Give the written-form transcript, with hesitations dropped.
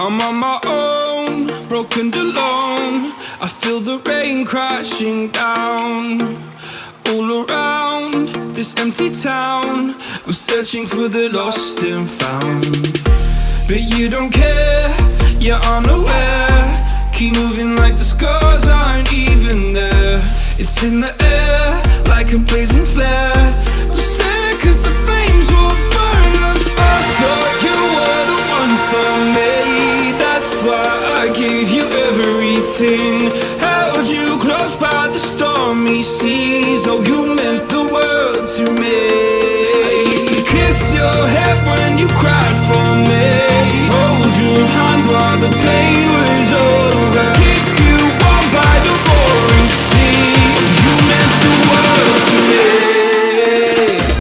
I'm on my own, broken and alone. I feel the rain crashing down all around this empty town. I'm searching for the lost and found, but you don't care, you're unaware. Keep moving like the scars aren't even there. It's in the air like a blazing flare. Don't